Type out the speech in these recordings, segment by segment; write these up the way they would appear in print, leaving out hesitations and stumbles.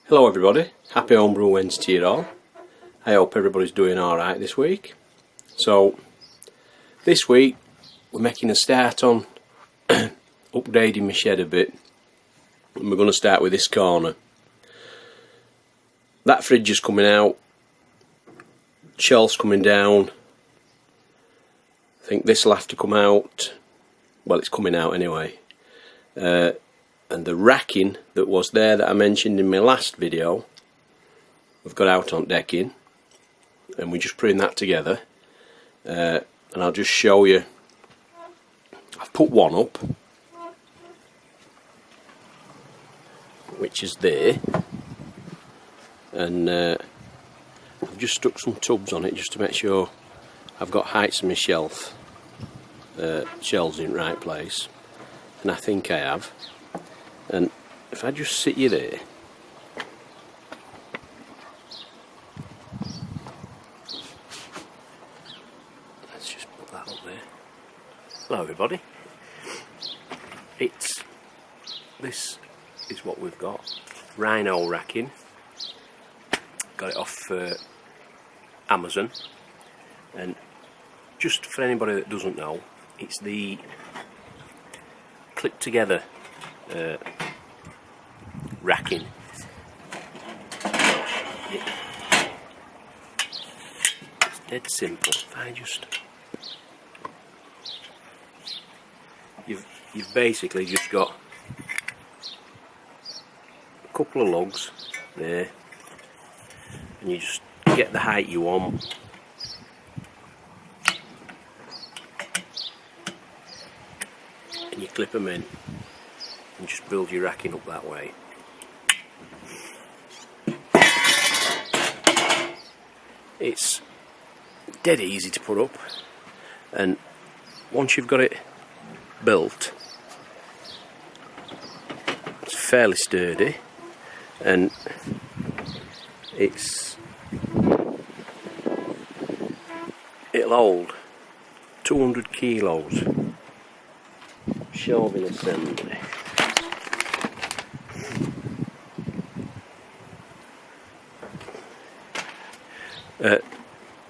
Hello everybody, happy Homebrew Wednesday to you all. I hope everybody's doing alright this week. So, this week we're making a start on upgrading my shed a bit. And we're going to start with this corner. That fridge is coming out, shelves coming down. I think this will have to come out. Well, it's coming out anyway. And the racking that was there that I mentioned in my last video, we've got out on decking, and we're just putting that together. And I'll just show you. I've put one up, which is there, and I've just stuck some tubs on it just to make sure I've got heights in my shelves in the right place, and I think I have. And if I just sit you there, let's just put that up there. Hello everybody. This is what we've got. Rhino racking. Got it off Amazon. And just for anybody that doesn't know, it's the clip together racking. It's dead simple. If I just, you've basically just got a couple of lugs there, and you just get the height you want. And you clip them in and just build your racking up that way. It's dead easy to put up, and once you've got it built, it's fairly sturdy, and it'll hold 200 kilos shelving assembly.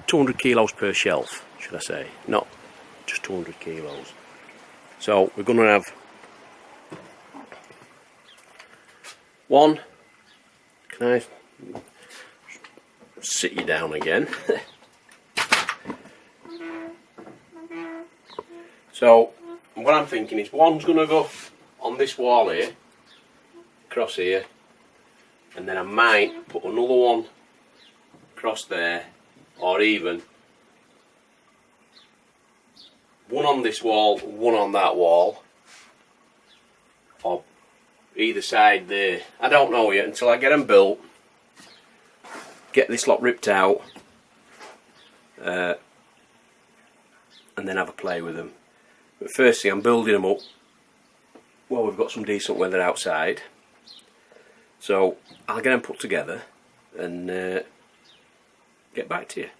200 kilos per shelf, should I say, not just 200 kilos. So we're going to have one. Can I sit you down again? So what I'm thinking is one's going to go on this wall here, across here, and then I might put another one across there, or even one on this wall, one on that wall, or either side there. I don't know yet until I get them built, get this lot ripped out, and then have a play with them. But firstly, I'm building them up while we've got some decent weather outside, so I'll get them put together and get back to you.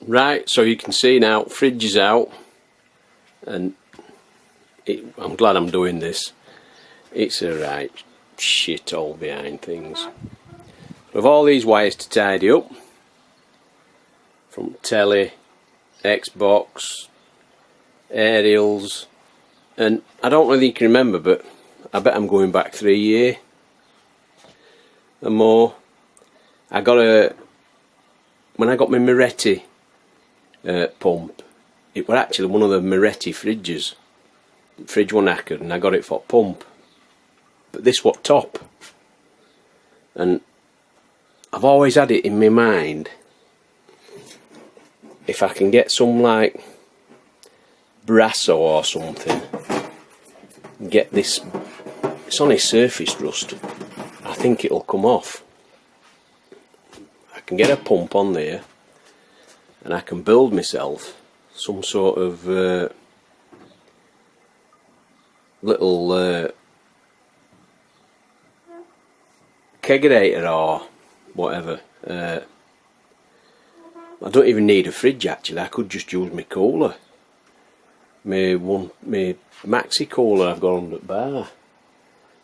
Right, so you can see now, fridge is out, and I'm glad I'm doing this. It's a right shithole behind things. With all these wires to tidy up, from telly, Xbox, aerials, and I don't know whether you can remember, but I bet I'm going back 3 years and more. I got a when I got my Moretti pump, it was actually one of the Moretti fridges. The fridge was knackered and I got it for pump. But this was top. And I've always had it in my mind, if I can get some like Brasso or something, get this, it's only surface rust, I think it'll come off. I can get a pump on there and I can build myself some sort of little kegerator or whatever. I don't even need a fridge actually, I could just use my cooler. My maxi cooler I've got on the bar,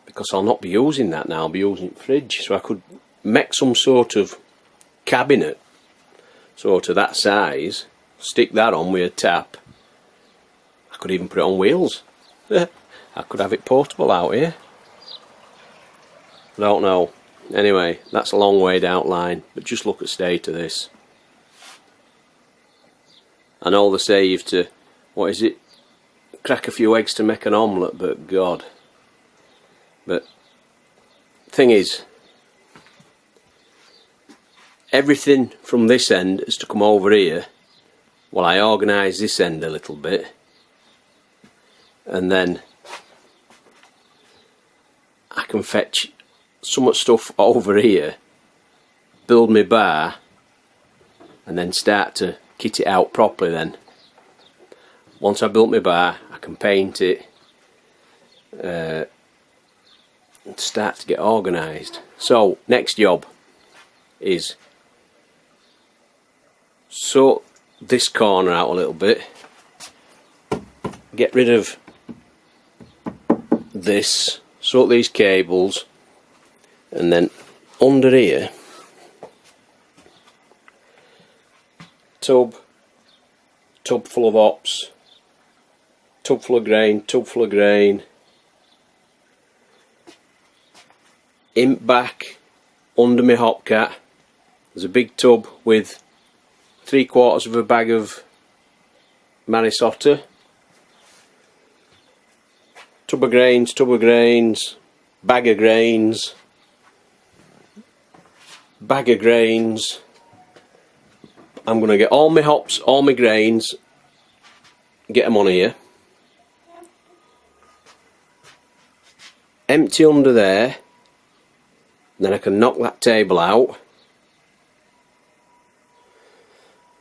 because I'll not be using that now, I'll be using the fridge. So I could make some sort of cabinet, sort of that size, stick that on with a tap. I could even put it on wheels. I could have it portable out here. I don't know. Anyway, that's a long way down the line, but just look at the state of this. I know they say you have to, what is it, crack a few eggs to make an omelette, but God. But thing is, everything from this end is to come over here while I organise this end a little bit, and then I can fetch some stuff over here, build my bar, and then start to kit it out properly. Then once I built my bar, I can paint it and start to get organised. So next job is sort this corner out a little bit, get rid of this, sort these cables, and then under here, tub full of hops, tub full of grain, in back under my hop cat there's a big tub with 3/4 of a bag of Marisota, tub of grains, bag of grains. I'm going to get all my hops, all my grains, get them on here, empty under there, then I can knock that table out.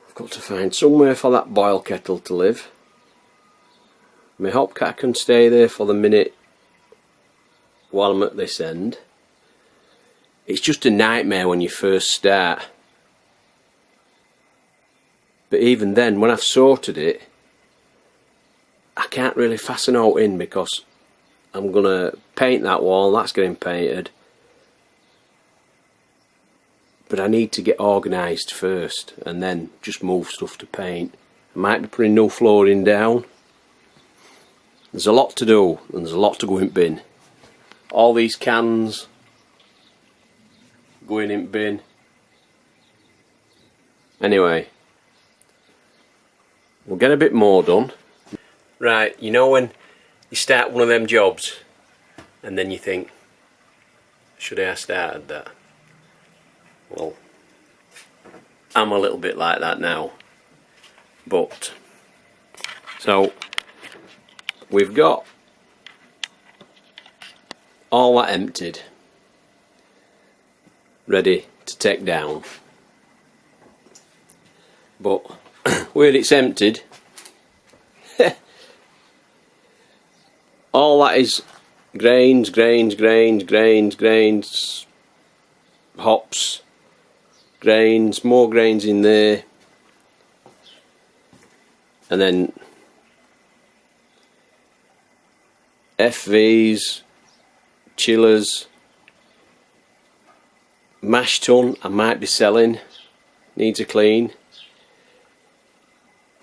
I've got to find somewhere for that boil kettle to live. My hop cat can stay there for the minute while I'm at this end. It's just a nightmare when you first start. But even then, when I've sorted it, I can't really fasten out in, because I'm going to paint that wall, that's getting painted. But I need to get organised first and then just move stuff to paint. I might be putting new flooring down. There's a lot to do and there's a lot to go in bin. All these cans going in bin. Anyway, we'll get a bit more done. Right, you know when you start one of them jobs and then you think, should I have started that? Well, I'm a little bit like that now. But, so, we've got all that emptied, ready to take down. But where it's emptied, all that is grains, hops, grains, more grains in there, and then FVs, chillers, mash tun I might be selling, needs a clean,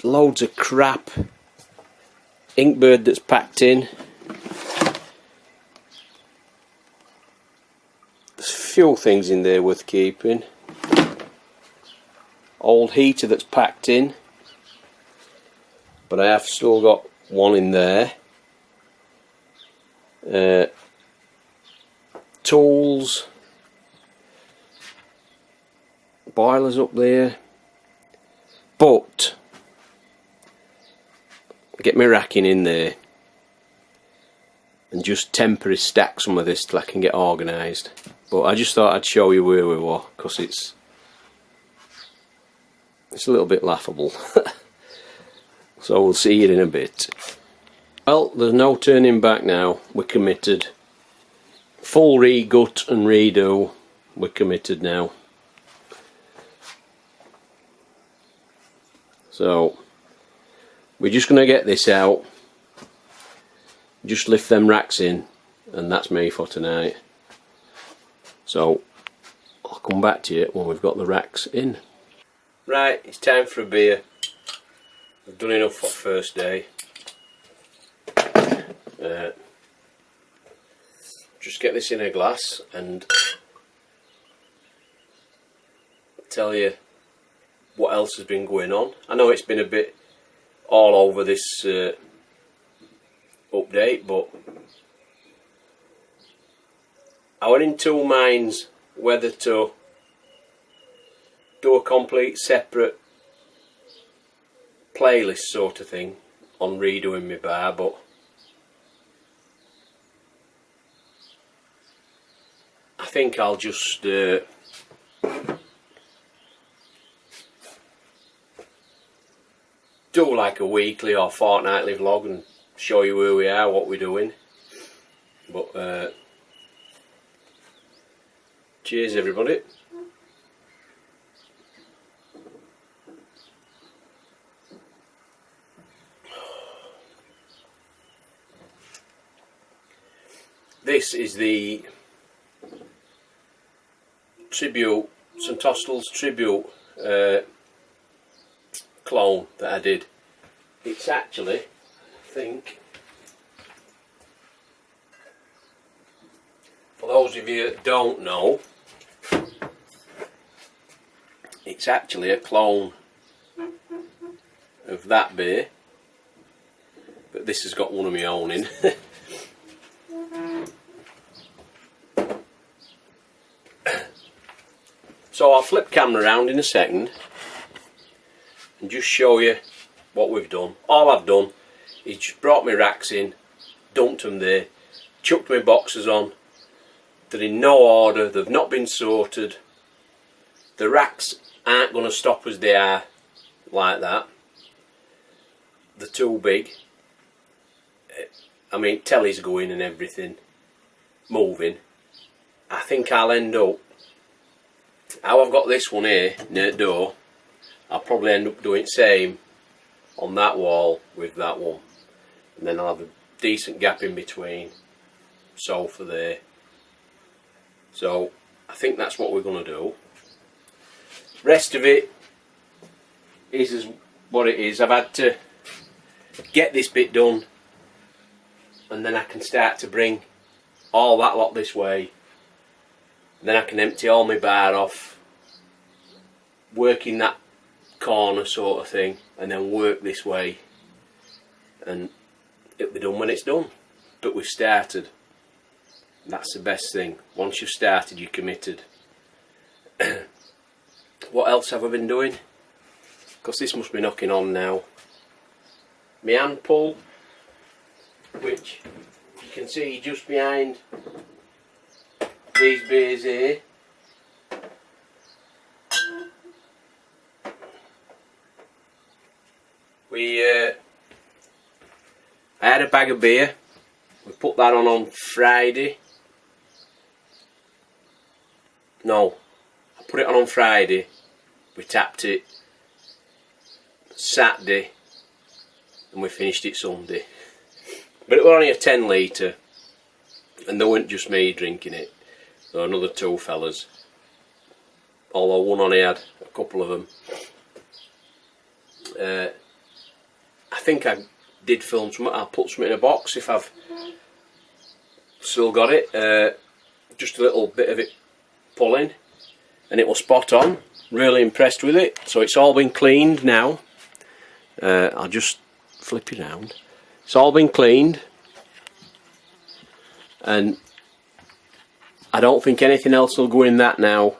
loads of crap, inkbird that's packed in. There's a few things in there worth keeping. old heater that's packed in, but I have still got one in there. Tools, boilers up there, but get my racking in there and just temporarily stack some of this till I can get organised. But I just thought I'd show you where we were, because it's a little bit laughable. So we'll see you in a bit. Well, there's no turning back now. We're committed. Full re-gut and redo. We're committed now. So we're just going to get this out, just lift them racks in, and that's me for tonight. So I'll come back to you when we've got the racks in. Right, it's time for a beer. I've done enough for first day. Just get this in a glass and tell you what else has been going on. I know it's been a bit all over this update, but I was in two minds whether to do a complete separate playlist sort of thing on redoing my bar, but I think I'll just do like a weekly or fortnightly vlog and show you where we are, what we're doing. But cheers everybody. This is the tribute, St Austell's tribute clone that I did. It's actually, I think, for those of you that don't know, it's actually a clone of that beer, but this has got one of my own in. So I'll flip camera around in a second and just show you what we've done. All I've done is just brought my racks in, dumped them there, chucked my boxes on. They're in no order, they've not been sorted. The racks aren't going to stop as they are like that. They're too big. I mean, telly's going and everything, moving. I think I'll end up, how I've got this one here near the door, I'll probably end up doing the same on that wall with that one, and then I'll have a decent gap in between, sofa there. So I think that's what we're going to do. Rest of it is what it is. I've had to get this bit done, and then I can start to bring all that lot this way. Then I can empty all my bar off, work in that corner sort of thing, and then work this way, and it'll be done when it's done. But we've started. That's the best thing. Once you've started, you're committed. What else have I been doing? Because this must be knocking on now. My hand pull, which you can see just behind these beers here. I had a bag of beer. We put that on Friday. No, I put it on Friday. We tapped it Saturday, and we finished it Sunday. But it was only a 10 litre, and there weren't just me drinking it. There were another two fellas, although one only had a couple of them. I think I did film something. I'll put something in a box if I've still got it. Just a little bit of it pulling, and it was spot on. really impressed with it. So it's all been cleaned now. I'll just flip it around. It's all been cleaned, and I don't think anything else will go in that now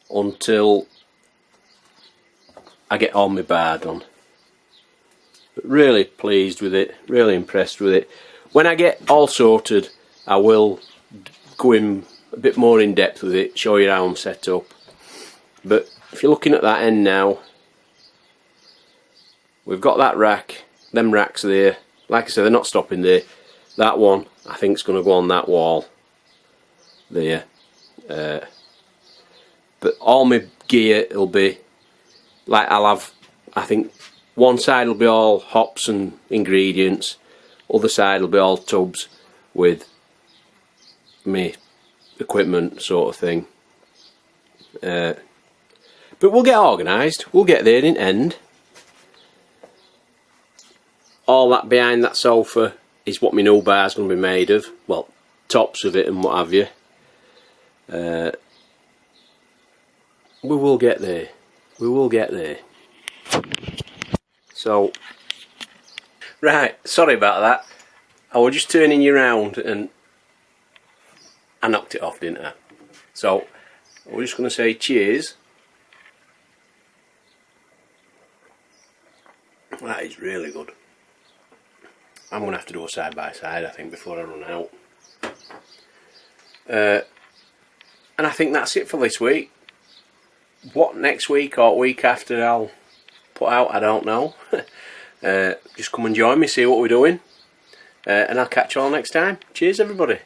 until I get all my bar done. But really pleased with it, really impressed with it. When I get all sorted, I will go in a bit more in depth with it, show you how I'm set up. But if you're looking at that end now, we've got that rack, them racks there. Like I said, they're not stopping there. That one, I think, is going to go on that wall there. But all my gear will be, like, I'll have, I think, one side will be all hops and ingredients, other side will be all tubs with me equipment, sort of thing. But we'll get organised, we'll get there in the end. All that behind that sofa is what my new bar's going to be made of. Well, tops of it and what have you. We will get there. We will get there. So, right, sorry about that. I was just turning you around and I knocked it off, didn't I? So, we're just going to say cheers. That is really good. I'm going to have to do a side by side, I think, before I run out. And I think that's it for this week. What next week or week after I'll put out, I don't know. Just come and join me, see what we're doing. And I'll catch you all next time. Cheers, everybody.